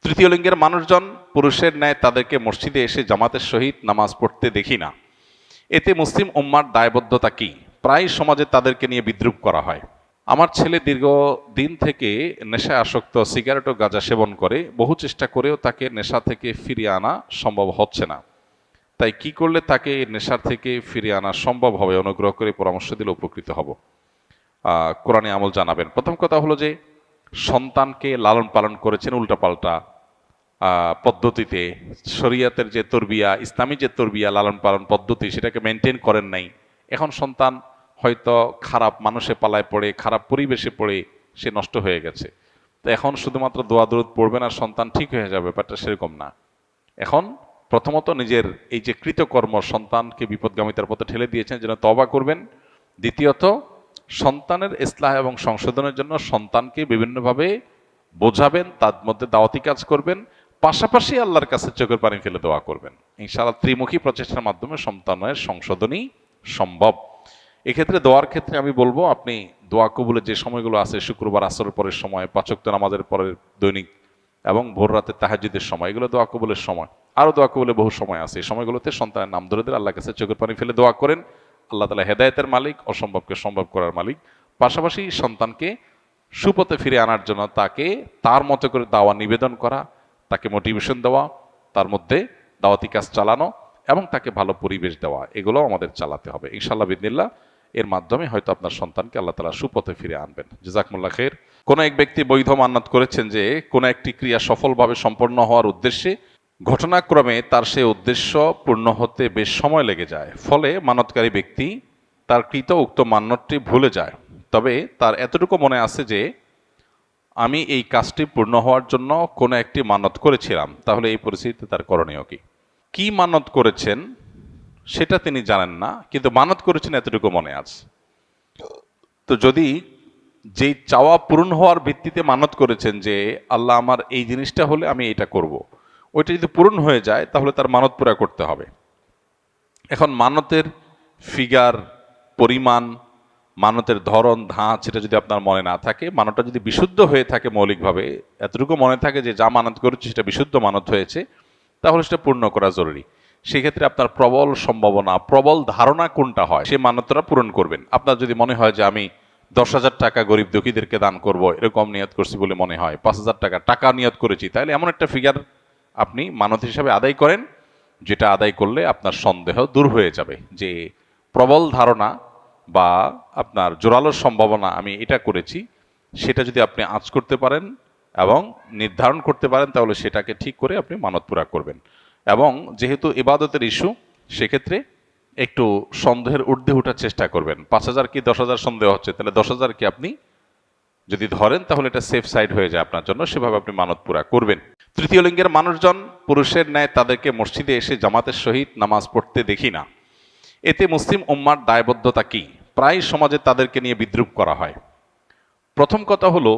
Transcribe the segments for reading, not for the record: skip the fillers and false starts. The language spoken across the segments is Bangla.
তৃতীয় লিঙ্গের মানুষজন পুরুষের ন্যায় তাদেরকে মসজিদে এসে জামাতের সহিত নামাজ পড়তে দেখি না। এতে মুসলিম উম্মার দায়বদ্ধতা কি? প্রায় সমাজে তাদেরকে নিয়ে বিদ্রূপ করা হয়। আমার ছেলে দীর্ঘদিন থেকে নেশায় আসক্ত, সিগারেট ও গাঁজা সেবন করে। বহু চেষ্টা করেও তাকে নেশা থেকে ফিরিয়ে আনা সম্ভব হচ্ছে না। তাই কি করলে তাকে এই নেশার থেকে ফিরিয়ে আনা সম্ভব হবে? অনুগ্রহ করে পরামর্শ দিলে উপকৃত হব। কোরআনে আমল জানাবেন। প্রথম কথা হলো যে সন্তানকে লালন পালন করেছেন উল্টাপাল্টা পদ্ধতিতে। শরিয়াতের যে তরবিয়া, ইসলামী যে তরবিয়া লালন পালন পদ্ধতি, সেটাকে মেনটেন করেন নাই। এখন সন্তান হয়তো খারাপ মানুষে পালায় পড়ে, খারাপ পরিবেশে পড়ে সে নষ্ট হয়ে গেছে। তো এখন শুধুমাত্র দোয়া দরুদ পড়বেন আর সন্তান ঠিক হয়ে যাবে, ব্যাপারটা সেরকম না। এখন প্রথমত নিজের এই যে কৃতকর্ম সন্তানকে বিপদগামিতার পথে ঠেলে দিয়েছেন, যেন তওবা করবেন। দ্বিতীয়ত, সন্তানের ইসলাহ এবং সংশোধনের জন্য সন্তানকে বিভিন্নভাবে বোঝাবেন, তার মধ্যে দাওয়াতি কাজ করবেন, পাশাপাশি আল্লাহর কাছে চোখের পানি ফেলে দোয়া করবেন। ইনশাআল্লাহ ত্রিমুখী প্রচেষ্টার মাধ্যমে সন্তানের সংশোধনই সম্ভব। এক্ষেত্রে দোয়ার ক্ষেত্রে আমি বলবো, আপনি দোয়া কবুলের যে সময়গুলো আছে, শুক্রবার আসরের পরের সময়, 5 ওয়াক্ত নামাজের পরের দৈনিক এবং ভোর রাতে তাহাজ্জুদের সময়, এগুলো দোয়া কবুলের সময়। আরও দোয়া কবুলের বহু সময় আছে। এই সময়গুলোতে সন্তানের নাম ধরে ধরে আল্লাহর কাছে চোখের পানি ফেলে দোয়া করেন। আল্লাহ তাআলা হেদায়েতের মালিক, অসম্ভবকে সম্ভব করার মালিক। পাশাপাশি সন্তানকে সুপথে ফিরে আনার জন্য তাকে তার মতো করে দাওয়া নিবেদন করা, তাকে মোটিভেশন দেওয়া, তার মধ্যে দাওয়াতি কাজ চালানো এবং তাকে ভালো পরিবেশ দেওয়া, এগুলো আমাদের চালাতে হবে ইনশাআল্লাহ বিদিনিল্লাহ। এর মাধ্যমে হয়তো আপনার সন্তানকে আল্লাহ তাআলা সুপথে ফিরে আনবেন। জাযাকুমুল্লাহ খাইর। কোন এক ব্যক্তি বৈধ মান্নাত করেছেন যে কোন একটি ক্রিয়া সফলভাবে সম্পন্ন হওয়ার উদ্দেশ্যে ঘটনাক্রমে তার সেই উদ্দেশ্য পূর্ণ হতে বেশ সময় লেগে যায়। ফলে মানতকারী ব্যক্তি তার কৃত উক্ত মান্যতটি ভুলে যায়। তবে তার এতটুকু মনে আছে যে আমি এই কাজটি পূর্ণ হওয়ার জন্য কোনো একটি মানত করেছিলাম। তাহলে এই পরিস্থিতিতে তার করণীয় কি? কি মানত করেছেন সেটা তিনি জানেন না, কিন্তু মানত করেছেন এতটুকু মনে আছে। তো যদি যেই চাওয়া পূরণ হওয়ার ভিত্তিতে মানত করেছেন যে আল্লাহ আমার এই জিনিসটা হলে আমি এটা করব, ওইটা যদি পূরণ হয়ে যায় তাহলে তার মানত পুরা করতে হবে। এখন মানতের ফিগার, পরিমাণ, মানতের ধরন, ধাঁচ, সেটা যদি আপনার মনে না থাকে, মানতটা যদি বিশুদ্ধ হয়ে থাকে, মৌলিকভাবে এতটুকু মনে থাকে যে যা মানত করেছে সেটা বিশুদ্ধ মানত হয়েছে, তাহলে সেটা পূর্ণ করা জরুরি। সেক্ষেত্রে আপনার প্রবল সম্ভাবনা, প্রবল ধারণা কোনটা হয়, সে মানতটা পূরণ করবেন। আপনার যদি মনে হয় যে আমি 10,000 টাকা গরিব দুঃখীদেরকে দান করব, এরকম নিয়ত করছি বলে মনে হয়, 5,000 টাকা নিয়ত করেছি, তাহলে এমন একটা ফিগার আপনি মানত হিসাবে আদায় করেন, যেটা আদায় করলে আপনার সন্দেহ দূর হয়ে যাবে যে প্রবল ধারণা বা আপনার জোরালো সম্ভাবনা আমি এটা করেছি, সেটা যদি আপনি আঁচ করতে পারেন এবং নির্ধারণ করতে পারেন, তাহলে সেটাকে ঠিক করে আপনি মানত পুরা করবেন। এবং যেহেতু ইবাদতের ইস্যু, সেক্ষেত্রে একটু সন্দেহের ঊর্ধ্বে ওঠার চেষ্টা করবেন। 5,000 কি 10,000 সন্দেহ হচ্ছে, তাহলে 10,000 কি আপনি যদি ধরেন তাহলে এটা সেফ সাইড হয়ে যায় আপনার জন্য, সেভাবে আপনি মানত পুরা করবেন। তৃতীয় লিঙ্গের মানুষজন পুরুষের ন্যায় তাদেরকে মসজিদে এসে জামাতের সহিত নামাজ পড়তে দেখি না। এতে মুসলিম উম্মার দায়বদ্ধতা কি? প্রায় সমাজে তাদেরকে নিয়ে বিদ্রূপ করা হয়। প্রথম কথা হলো,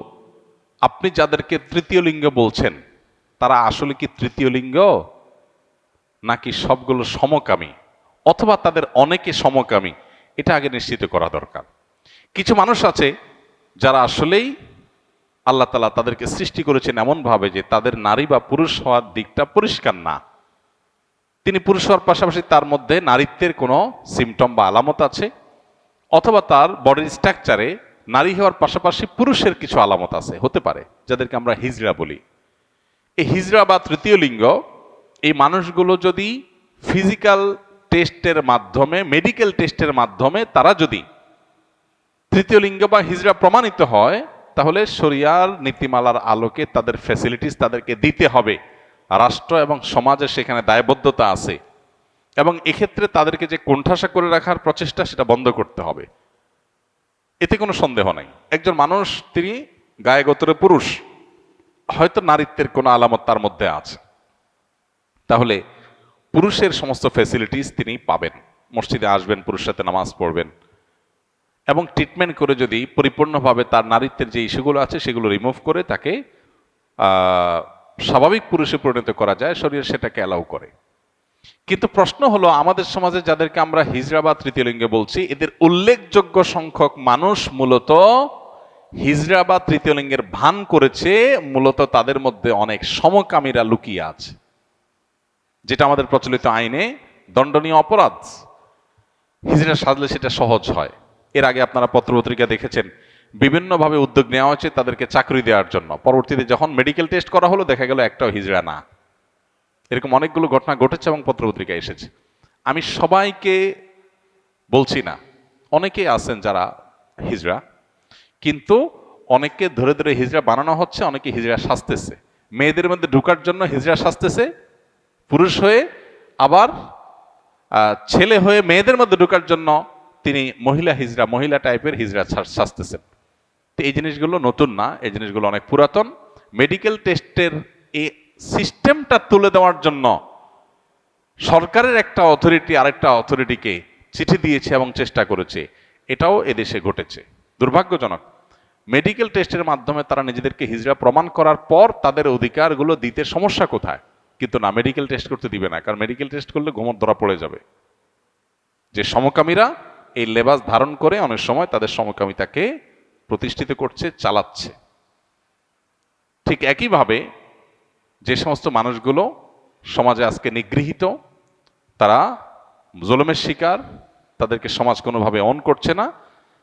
আপনি যাদেরকে তৃতীয় লিঙ্গ বলছেন তারা আসলে কি তৃতীয় লিঙ্গ, নাকি সবগুলো সমকামী, অথবা তাদের অনেকে সমকামী? এটা আগে নিশ্চিত করা দরকার। কিছু মানুষ আছে যারা আসলেই আল্লাহ তাআলা তাদেরকে সৃষ্টি করেছেন এমনভাবে যে তাদের নারী বা পুরুষ হওয়ার দিকটা পরিষ্কার না। তিনি পুরুষ হওয়ার পাশাপাশি তার মধ্যে নারীত্বের কোনো সিমটম বা আলামত আছে, অথবা তার বডির স্ট্রাকচারে নারী হওয়ার পাশাপাশি পুরুষের কিছু আলামত আছে, হতে পারে, যাদেরকে আমরা হিজড়া বলি। এই হিজড়া বা তৃতীয় লিঙ্গ, এই মানুষগুলো যদি ফিজিক্যাল টেস্টের মাধ্যমে, মেডিকেল টেস্টের মাধ্যমে তারা যদি তৃতীয় লিঙ্গ বা হিজড়া প্রমাণিত হয়, তাহলে শরিয়ার নীতিমালার আলোকে তাদের ফ্যাসিলিটিস তাদেরকে দিতে হবে। রাষ্ট্র এবং সমাজের সেখানে দায়বদ্ধতা আছে, এবং এক্ষেত্রে তাদেরকে যে কোণঠাসা করে রাখার প্রচেষ্টা, সেটা বন্ধ করতে হবে। এতে কোনো সন্দেহ নাই। একজন মানুষ, তিনি গায়ে গোত্রে পুরুষ, হয়তো নারীত্বের কোনো আলামত তার মধ্যে আছে, তাহলে পুরুষের সমস্ত ফ্যাসিলিটিস তিনি পাবেন। মসজিদে আসবেন, পুরুষের সাথে নামাজ পড়বেন, এবং ট্রিটমেন্ট করে যদি পরিপূর্ণভাবে তার নারীত্বের যে ইস্যুগুলো আছে সেগুলো রিমুভ করে তাকে স্বাভাবিক পুরুষে পরিণত করা যায়, শরীর সেটাকে অ্যালাউ করে। কিন্তু প্রশ্ন হলো, আমাদের সমাজে যাদেরকে আমরা হিজড়া বা তৃতীয় লিঙ্গে বলছি, এদের উল্লেখযোগ্য সংখ্যক মানুষ মূলত হিজড়া বা তৃতীয় লিঙ্গের ভান করেছে, মূলত তাদের মধ্যে অনেক সমকামীরা লুকিয়ে আছে, যেটা আমাদের প্রচলিত আইনে দণ্ডনীয় অপরাধ। হিজড়া সাজলে সেটা সহজ হয়। এর আগে আপনারা পত্রপত্রিকা দেখেছেন, বিভিন্নভাবে উদ্যোগ নেওয়া হয়েছে তাদেরকে চাকরি দেওয়ার জন্য। পরবর্তীতে যখন মেডিকেল টেস্ট করা হলো, দেখা গেল একটাও হিজড়া না। এরকম অনেকগুলো ঘটনা ঘটেছে এবং পত্রপত্রিকা এসেছে। আমি সবাইকে বলছি না, অনেকে আছেন যারা হিজড়া, কিন্তু অনেককে ধরে ধরে হিজড়া বানানো হচ্ছে, অনেকে হিজড়া সাজতেছে। মেয়েদের মধ্যে ঢুকার জন্য হিজড়া সাজতেছে পুরুষ হয়ে, আবার ছেলে হয়ে মেয়েদের মধ্যে ঢুকার জন্য তিনি মহিলা হিজড়া, মহিলা টাইপের হিজড়া সাজতেছেন। তো এই জিনিসগুলো নতুন না, এই জিনিসগুলো অনেক পুরাতন। মেডিকেল টেস্টের এই সিস্টেমটা তুলে দেওয়ার জন্য সরকারের একটা অথরিটি আরেকটা অথরিটিকে চিঠি দিয়েছে এবং চেষ্টা করেছে, এটাও এদেশে ঘটেছে। দুর্ভাগ্যজনক। মেডিকেল টেস্টের মাধ্যমে তারা নিজেদেরকে হিজড়া প্রমাণ করার পর তাদের অধিকারগুলো দিতে সমস্যা কোথায়? কিন্তু না, মেডিকেল টেস্ট করতে দিবে না, কারণ মেডিকেল টেস্ট করলে ঘুমট ধরা পড়ে যাবে যে সমকামীরা এই লেবাস ধারণ করে অনেক সময় তাদের সমকামিতাকে প্রতিষ্ঠিত করছে, চালাচ্ছে। ঠিক একইভাবে যে সমস্ত মানুষগুলো সমাজে আজকে নিগৃহীত, তারা জুলুমের শিকার, তাদেরকে সমাজ কোনোভাবে অন করছে না,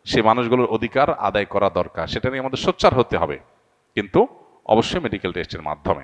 সে মানুষগুলোর অধিকার আদায় করা দরকার। সেটা নিয়ে আমাদের সোচ্চার হতে হবে, কিন্তু অবশ্যই মেডিকেল টেস্টের মাধ্যমে।